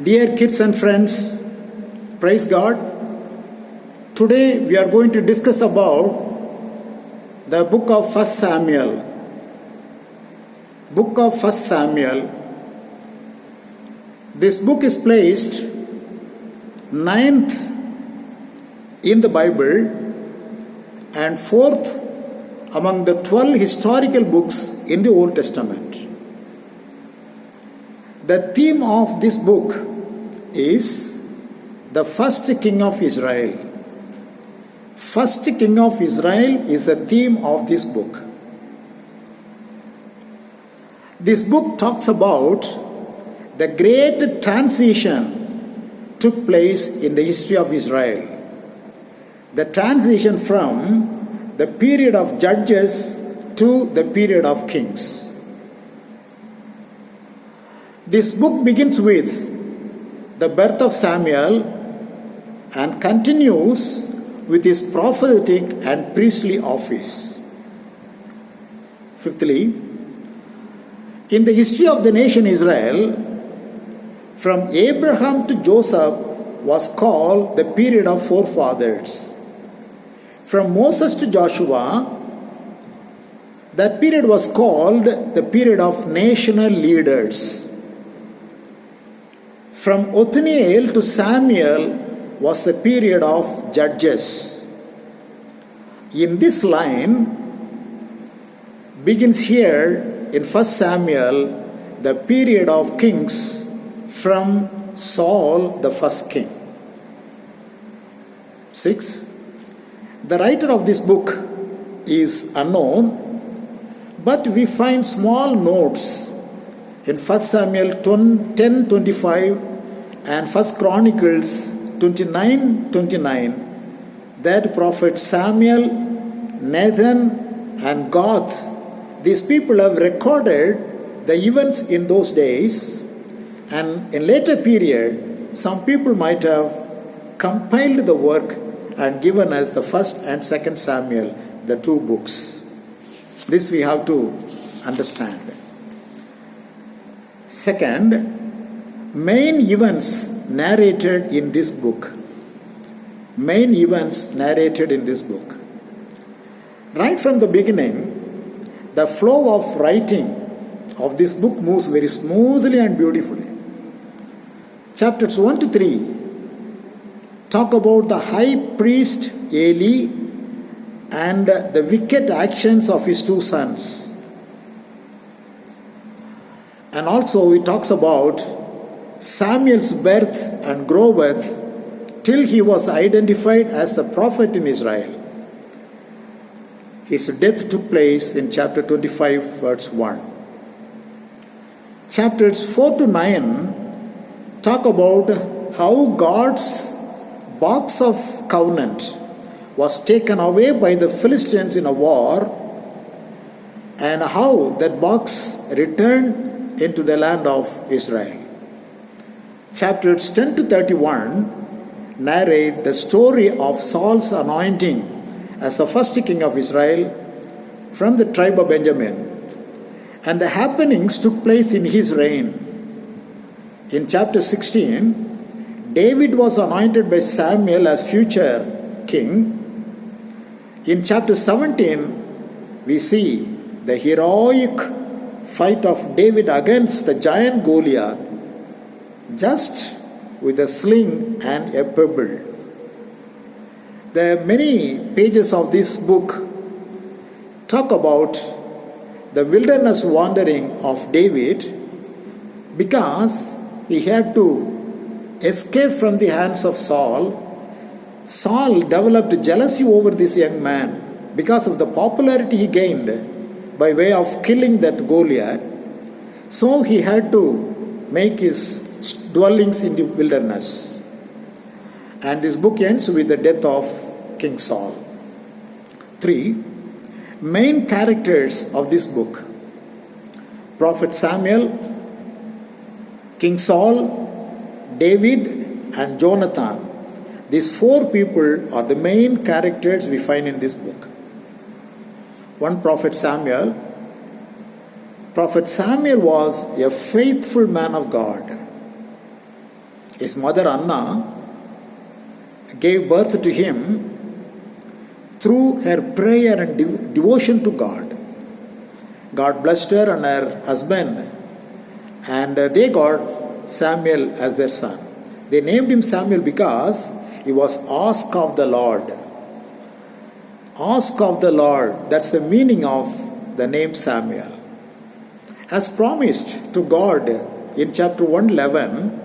Dear kids and friends, praise God. Today we are going to discuss about the book of 1 Samuel. Book of 1 Samuel. This book is placed ninth in the Bible and fourth among the 12 historical books in the Old Testament. The theme of this book is the first king of Israel. First king of Israel is the theme of this book. This book talks about the great transition took place in the history of Israel. The transition from the period of judges to the period of kings. This book begins with the birth of Samuel and continues with his prophetic and priestly office. Fifthly, in the history of the nation Israel, from Abraham to Joseph was called the period of forefathers. From Moses to Joshua, that period was called the period of national leaders. From Othniel to Samuel was the period of judges. In this line begins here in 1 Samuel the period of kings from Saul the first king. 6. The writer of this book is unknown, but we find small notes in 1 Samuel 10:25 and 1 Chronicles 29:29 that prophet Samuel, Nathan and Gad, these people have recorded the events in those days, and in later period some people might have compiled the work and given us the 1st and 2nd Samuel, the two books. This we have to understand. Second, main events narrated in this book. Main events narrated in this book. Right from the beginning, the flow of writing of this book moves very smoothly and beautifully. Chapters 1 to 3 talk about the high priest Eli and the wicked actions of his two sons. And also it talks about Samuel's birth and growth till he was identified as the prophet in Israel. His death took place in chapter 25 verse 1. Chapters 4 to 9 talk about how God's box of covenant was taken away by the Philistines in a war and how that box returned into the land of Israel. Chapters 10 to 31 narrate the story of Saul's anointing as the first king of Israel from the tribe of Benjamin, and the happenings took place in his reign. In chapter 16, David was anointed by Samuel as future king. In chapter 17, we see the heroic fight of David against the giant Goliath, just with a sling and a pebble. The many pages of this book talk about the wilderness wandering of David because he had to escape from the hands of Saul. Saul developed jealousy over this young man because of the popularity he gained by way of killing that Goliath. So he had to make his dwellings in the wilderness. And this book ends with the death of King Saul. 3. Main characters of this book: Prophet Samuel, King Saul, David and Jonathan. These four people are the main characters we find in this book. One, Prophet Samuel. Prophet Samuel was a faithful man of God. His mother Anna gave birth to him through her prayer and devotion to God. God blessed her and her husband, and they got Samuel as their son. They named him Samuel because he was asked of the Lord. Ask of the Lord, that's the meaning of the name Samuel. As promised to God in chapter 111,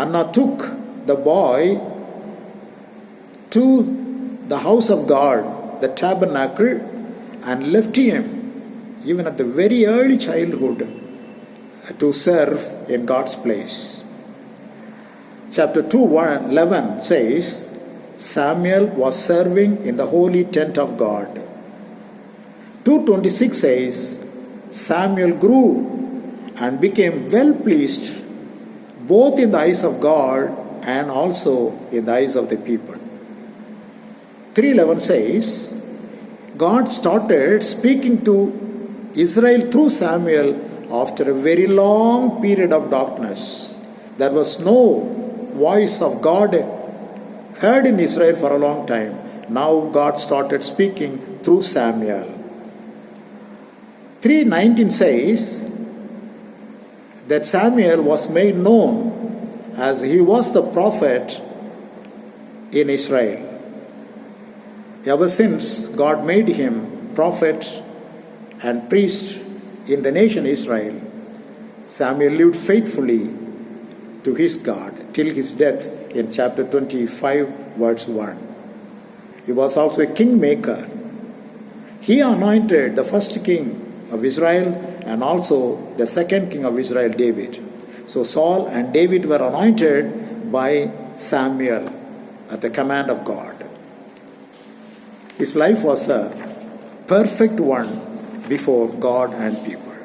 Anna took the boy to the house of God, the tabernacle, and left him, even at the very early childhood, to serve in God's place. Chapter 2:11 says, Samuel was serving in the holy tent of God. 2:26 says, Samuel grew and became well pleased both in the eyes of God and also in the eyes of the people. 3:11 says, God started speaking to Israel through Samuel after a very long period of darkness. There was no voice of God heard in Israel for a long time. Now God started speaking through Samuel. 3:19 says that Samuel was made known as he was the prophet in Israel. Ever since God made him prophet and priest in the nation Israel, Samuel lived faithfully to his God till his death in chapter 25 verse 1. He was also a kingmaker. He anointed the first king of Israel and also the second king of Israel, David. So Saul and David were anointed by Samuel at the command of God. His life was a perfect one before God and people.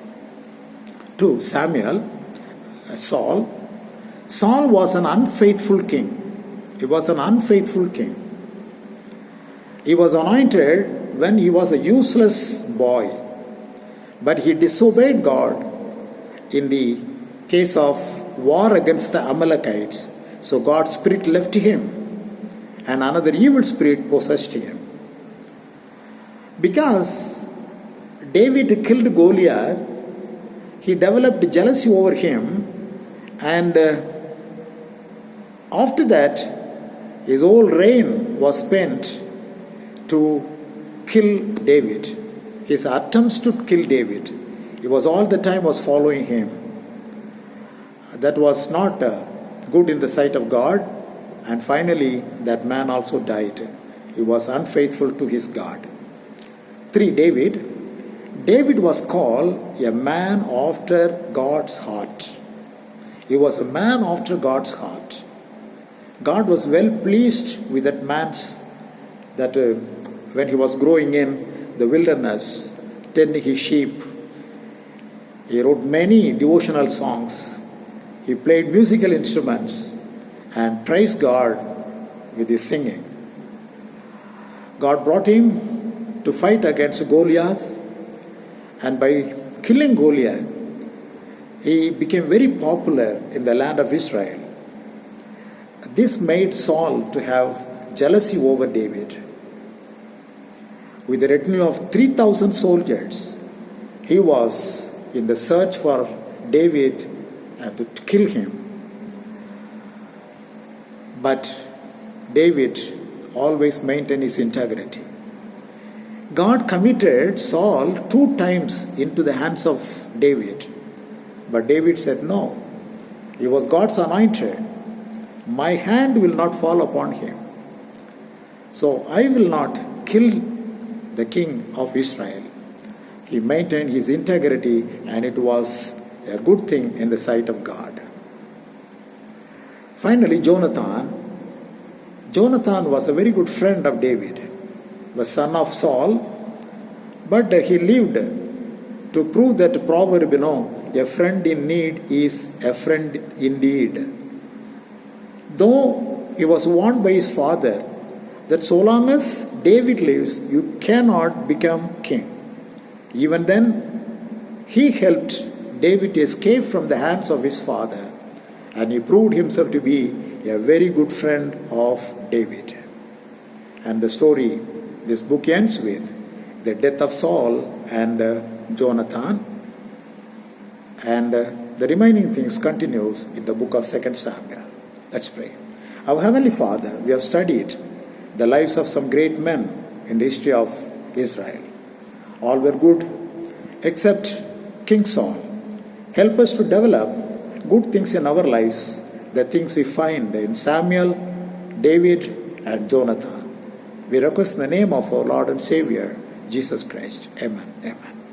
To Saul was an unfaithful king. He was an unfaithful king. He was anointed when he was a useless boy, but he disobeyed God in the case of war against the Amalekites. So God's spirit left him and another evil spirit possessed him. Because David killed Goliath, he developed jealousy over him, and after that his whole reign was spent to kill David. His attempts to kill David, he was all the time was following him. That was not good in the sight of God, and finally that man also died. He was unfaithful to his God. 3. David was called a man after God's heart. He was a man after God's heart. God was well pleased with that man's, when he was growing in the wilderness, tending his sheep. He wrote many devotional songs. He played musical instruments and praised God with his singing. God brought him to fight against Goliath, and by killing Goliath, he became very popular in the land of Israel. This made Saul to have jealousy over David. With a retinue of 3,000 soldiers, he was in the search for David and to kill him. But David always maintained his integrity. God committed Saul 2 times into the hands of David. But David said, no, he was God's anointed. My hand will not fall upon him. So I will not kill the king of Israel. He maintained his integrity, and it was a good thing in the sight of God. Finally, Jonathan was a very good friend of David, the son of Saul, but he lived to prove that proverb, a friend in need is a friend indeed. Though he was warned by his father that so long as David lives, you cannot become king. Even then, he helped David to escape from the hands of his father and he proved himself to be a very good friend of David. And the story, this book ends with the death of Saul and Jonathan, and the remaining things continues in the book of 2 Samuel. Let's pray. Our Heavenly Father, we have studied the lives of some great men in the history of Israel. All were good except King Saul. Help us to develop good things in our lives, the things we find in Samuel, David, and Jonathan. We request in the name of our Lord and Savior, Jesus Christ. Amen. Amen.